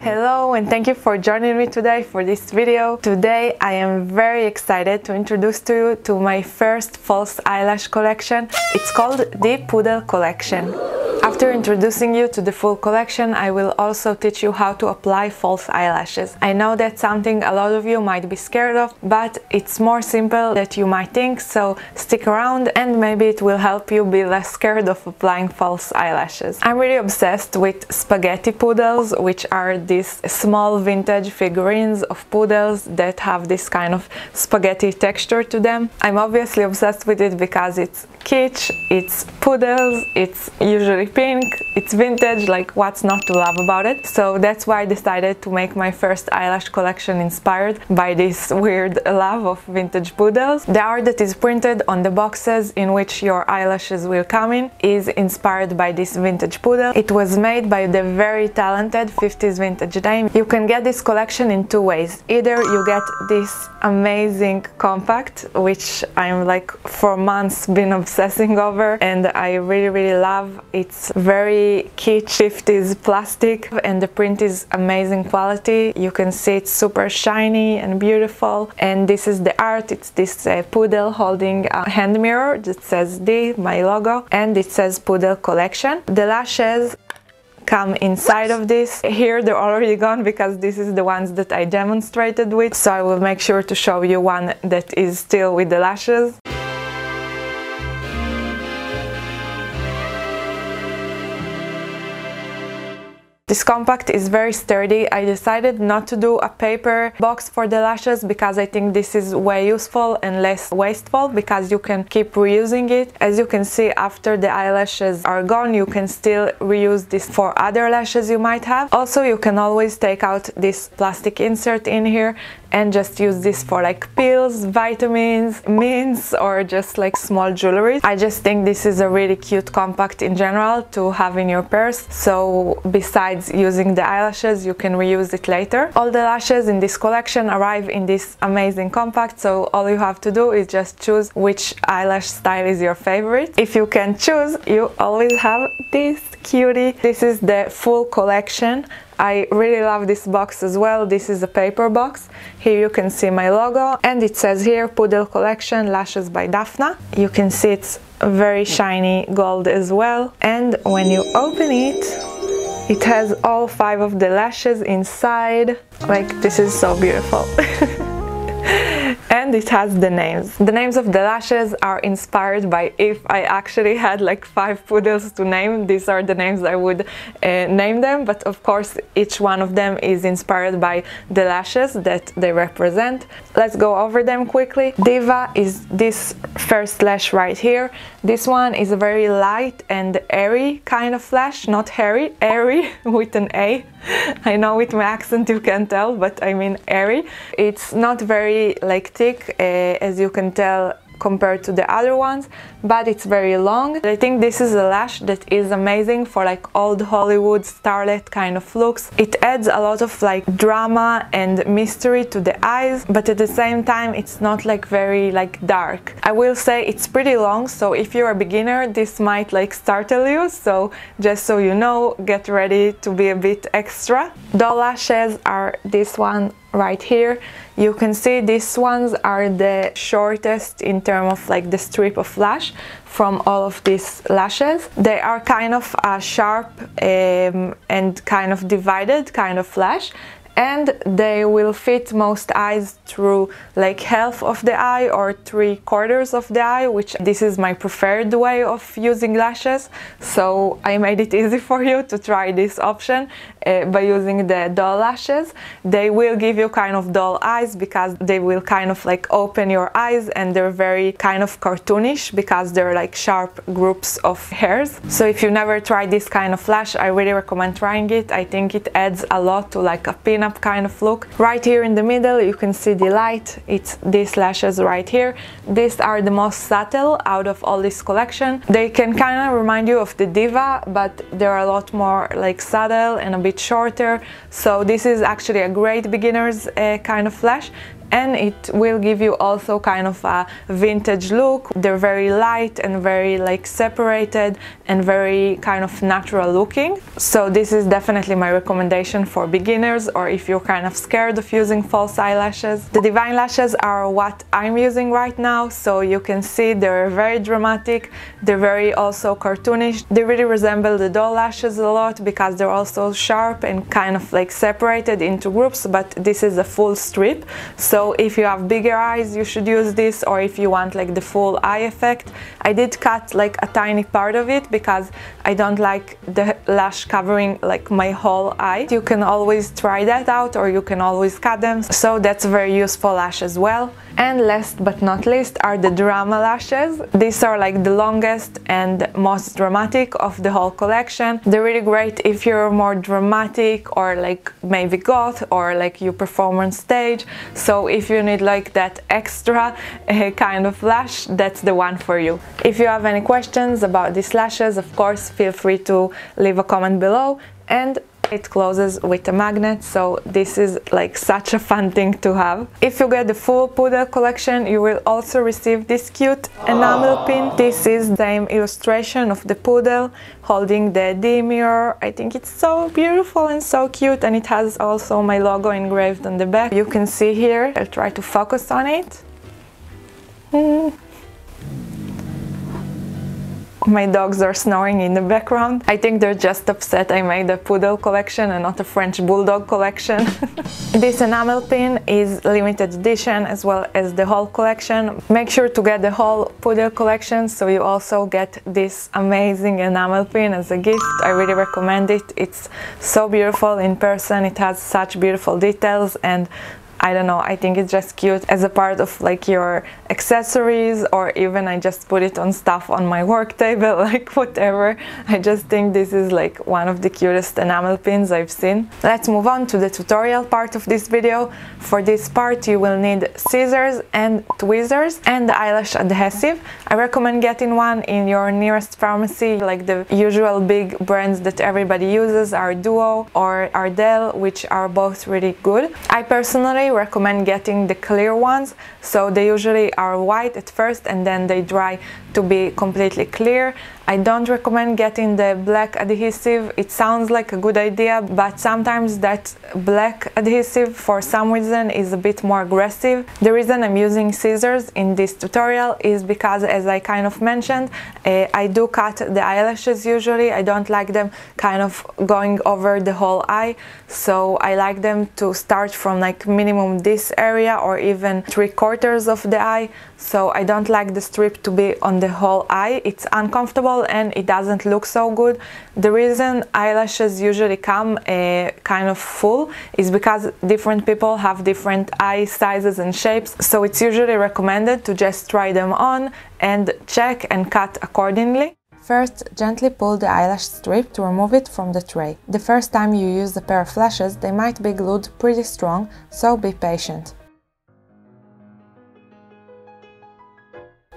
Hello and thank you for joining me today for this video. Today I am very excited to introduce to you to my first false eyelash collection. It's called D Poodle Collection. After introducing you to the full collection, I will also teach you how to apply false eyelashes. I know that's something a lot of you might be scared of, but it's more simple than you might think, so stick around and maybe it will help you be less scared of applying false eyelashes. I'm really obsessed with spaghetti poodles, which are these small vintage figurines of poodles that have this kind of spaghetti texture to them. I'm obviously obsessed with it because it's kitsch, it's poodles, it's usually pink, it's vintage, like what's not to love about it? So that's why I decided to make my first eyelash collection inspired by this weird love of vintage poodles. The art that is printed on the boxes in which your eyelashes will come in is inspired by this vintage poodle. It was made by the very talented 50s vintage dame. You can get this collection in two ways. Either you get this amazing compact, which I'm like for months been obsessing over and I really love. It's very kitsch 50s plastic and the print is amazing quality. You can see it's super shiny and beautiful, and this is the art. It's this poodle holding a hand mirror that says D, my logo, and it says Poodle Collection. The lashes come inside of this. Here they're already gone because this is the ones that I demonstrated with, so I will make sure to show you one that is still with the lashes. This compact is very sturdy. I decided not to do a paper box for the lashes because I think this is way useful and less wasteful because you can keep reusing it. As you can see, after the eyelashes are gone, you can still reuse this for other lashes you might have. Also, you can always take out this plastic insert in here and just use this for like pills, vitamins, mints, or just like small jewelry. I just think this is a really cute compact in general to have in your purse, so besides using the eyelashes you can reuse it later. All the lashes in this collection arrive in this amazing compact, so all you have to do is just choose which eyelash style is your favorite. If you can choose, you always have this cutie. This is the full collection. I really love this box as well. This is a paper box. Here you can see my logo and it says here Poodle Collection Lashes by Daphna. You can see it's very shiny gold as well, and when you open it, it has all 5 of the lashes inside. Like, this is so beautiful. And it has the names. The names of the lashes are inspired by if I actually had like 5 poodles to name. These are the names I would name them, but of course each one of them is inspired by the lashes that they represent. Let's go over them quickly. Diva is this first lash right here. This one is a very light and airy kind of lash, not hairy, airy with an A. I know with my accent you can't tell, but I mean airy. It's not very like thick, as you can tell, compared to the other ones, but it's very long. I think this is a lash that is amazing for like old Hollywood starlet kind of looks. It adds a lot of like drama and mystery to the eyes, but at the same time it's not like very like dark. I will say it's pretty long, so if you're a beginner this might like startle you, so just so you know, get ready to be a bit extra. Doll lashes are this one right here. You can see these ones are the shortest in terms of like the strip of lash from all of these lashes. They are kind of a sharp and kind of divided kind of lash, and they will fit most eyes through like half of the eye or 3/4 of the eye, which this is my preferred way of using lashes, so I made it easy for you to try this option by using the doll lashes. They will give you kind of doll eyes because they will kind of like open your eyes, and they're very kind of cartoonish because they're like sharp groups of hairs. So if you never tried this kind of lash, I really recommend trying it. I think it adds a lot to like a pin-up kind of look. Right here in the middle you can see the light. It's these lashes right here. These are the most subtle out of all this collection. They can kind of remind you of the Diva, but they're a lot more like subtle and a bit shorter, so this is actually a great beginner's kind of lash. and it will give you also kind of a vintage look. They're very light and very like separated and very kind of natural looking. So this is definitely my recommendation for beginners, or if you're kind of scared of using false eyelashes. The Divine lashes are what I'm using right now, so you can see they're very dramatic, they're very also cartoonish. They really resemble the doll lashes a lot because they're also sharp and kind of like separated into groups, but this is a full strip. So if you have bigger eyes, you should use this, or if you want like the full eye effect. I did cut like a tiny part of it because I don't like the lash covering like my whole eye. You can always try that out, or you can always cut them, so that's a very useful lash as well. And last but not least are the drama lashes. These are like the longest and most dramatic of the whole collection. They're really great if you're more dramatic, or like maybe goth, or like you perform on stage. So if you need like that extra kind of lash, that's the one for you. If you have any questions about these lashes, of course feel free to leave a comment below. And it closes with a magnet, so this is like such a fun thing to have. If you get the full Poodle collection, you will also receive this cute enamel pin. This is the same illustration of the poodle holding the D mirror. I think it's so beautiful and so cute, and it has also my logo engraved on the back. You can see here, I'll try to focus on it. My dogs are snoring in the background. I think they're just upset I made a Poodle collection and not a French Bulldog collection. This enamel pin is limited edition, as well as the whole collection. Make sure to get the whole Poodle collection, so you also get this amazing enamel pin as a gift. I really recommend it. It's so beautiful in person. It has such beautiful details, and I don't know, I think it's just cute as a part of like your accessories, or even I just put it on stuff on my work table, like whatever. I just think this is like one of the cutest enamel pins I've seen. Let's move on to the tutorial part of this video. For this part you will need scissors and tweezers and the eyelash adhesive. I recommend getting one in your nearest pharmacy. Like the usual big brands that everybody uses are Duo or Ardell, which are both really good. I personally recommend getting the clear ones, so they usually are white at first and then they dry to be completely clear. I don't recommend getting the black adhesive. It sounds like a good idea, but sometimes that black adhesive for some reason is a bit more aggressive. The reason I'm using scissors in this tutorial is because, as I kind of mentioned, I do cut the eyelashes usually. I don't like them kind of going over the whole eye, so I like them to start from like minimum this area or even 3/4 of the eye. So I don't like the strip to be on the whole eye. It's uncomfortable and it doesn't look so good. The reason eyelashes usually come kind of full is because different people have different eye sizes and shapes, so it's usually recommended to just try them on and check and cut accordingly. First, gently pull the eyelash strip to remove it from the tray. The first time you use a pair of lashes, they might be glued pretty strong, so be patient.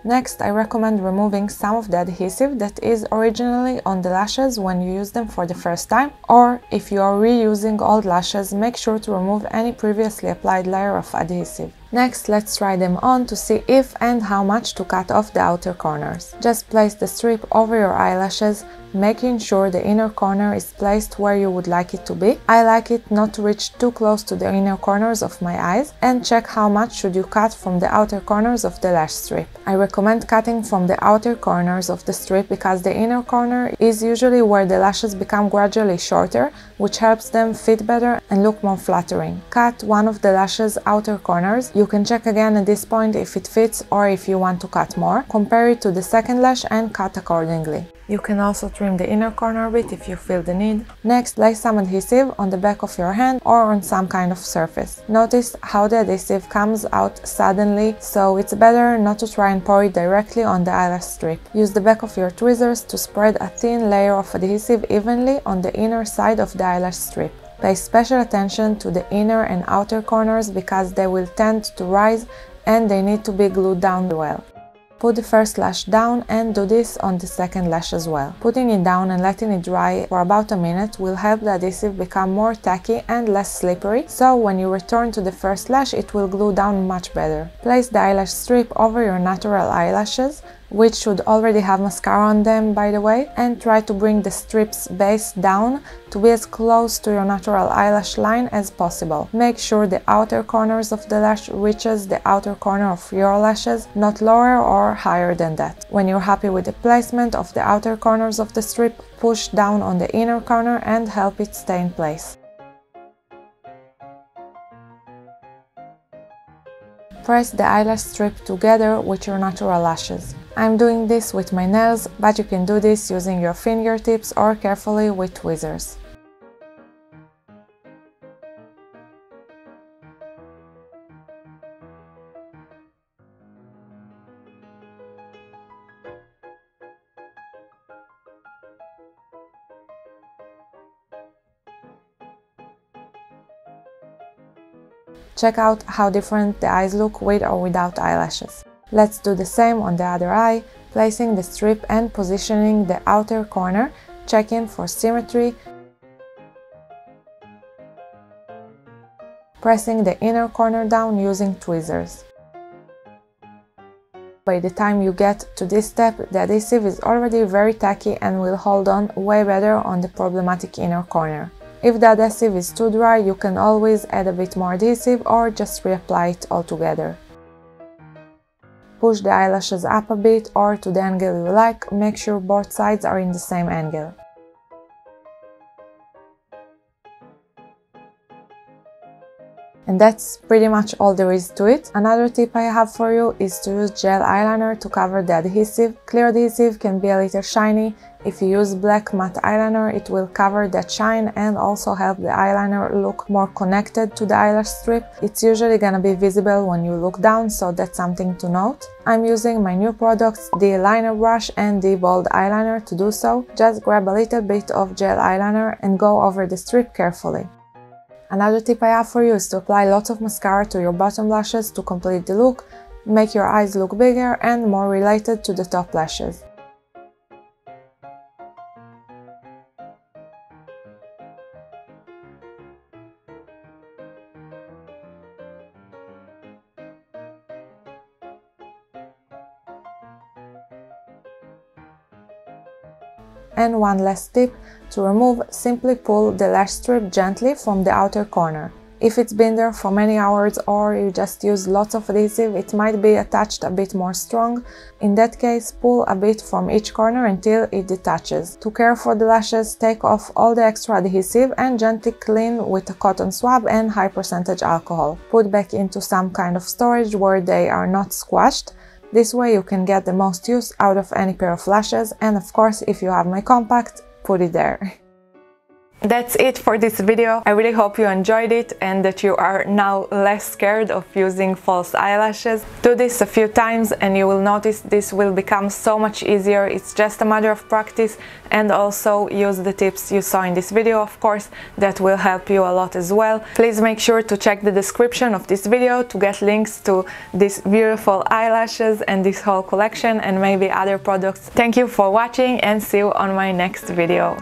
Next, I recommend removing some of the adhesive that is originally on the lashes when you use them for the first time, or if you are reusing old lashes, make sure to remove any previously applied layer of adhesive. Next, let's try them on to see if and how much to cut off the outer corners. Just place the strip over your eyelashes, making sure the inner corner is placed where you would like it to be. I like it not to reach too close to the inner corners of my eyes, and check how much should you cut from the outer corners of the lash strip. I recommend cutting from the outer corners of the strip because the inner corner is usually where the lashes become gradually shorter, which helps them fit better and look more flattering. Cut one of the lash's outer corners. You can check again at this point if it fits or if you want to cut more. Compare it to the second lash and cut accordingly. You can also trim the inner corner a bit if you feel the need. Next, lay some adhesive on the back of your hand or on some kind of surface. Notice how the adhesive comes out suddenly, so it's better not to try and pour it directly on the eyelash strip. Use the back of your tweezers to spread a thin layer of adhesive evenly on the inner side of the eyelash strip. Pay special attention to the inner and outer corners because they will tend to rise and they need to be glued down well. Put the first lash down and do this on the second lash as well. Putting it down and letting it dry for about a minute will help the adhesive become more tacky and less slippery, so when you return to the first lash it will glue down much better. Place the eyelash strip over your natural eyelashes, which should already have mascara on them by the way, and try to bring the strip's base down to be as close to your natural eyelash line as possible. Make sure the outer corners of the lash reaches the outer corner of your lashes, not lower or higher than that. When you're happy with the placement of the outer corners of the strip, push down on the inner corner and help it stay in place. Press the eyelash strip together with your natural lashes. I'm doing this with my nails, but you can do this using your fingertips or carefully with tweezers. Check out how different the eyes look with or without eyelashes. Let's do the same on the other eye, placing the strip and positioning the outer corner, checking for symmetry, pressing the inner corner down using tweezers. By the time you get to this step, the adhesive is already very tacky and will hold on way better on the problematic inner corner. If the adhesive is too dry, you can always add a bit more adhesive or just reapply it altogether. Push the eyelashes up a bit or to the angle you like, make sure both sides are in the same angle. And that's pretty much all there is to it. Another tip I have for you is to use gel eyeliner to cover the adhesive. Clear adhesive can be a little shiny. If you use black matte eyeliner, it will cover that shine and also help the eyeliner look more connected to the eyelash strip. It's usually gonna be visible when you look down, so that's something to note. I'm using my new products, the liner brush and the bold eyeliner to do so. Just grab a little bit of gel eyeliner and go over the strip carefully. Another tip I have for you is to apply lots of mascara to your bottom lashes to complete the look, make your eyes look bigger and more related to the top lashes. And one last tip, to remove, simply pull the lash strip gently from the outer corner. If it's been there for many hours or you just use lots of adhesive, it might be attached a bit more strong. In that case, pull a bit from each corner until it detaches. To care for the lashes, take off all the extra adhesive and gently clean with a cotton swab and high percentage alcohol. Put back into some kind of storage where they are not squashed. This way you can get the most use out of any pair of lashes, and of course if you have my compact, put it there. That's it for this video. I really hope you enjoyed it and that you are now less scared of using false eyelashes. Do this a few times and you will notice this will become so much easier. It's just a matter of practice, and also use the tips you saw in this video, of course, that will help you a lot as well. Please make sure to check the description of this video to get links to these beautiful eyelashes and this whole collection and maybe other products. Thank you for watching and see you on my next video.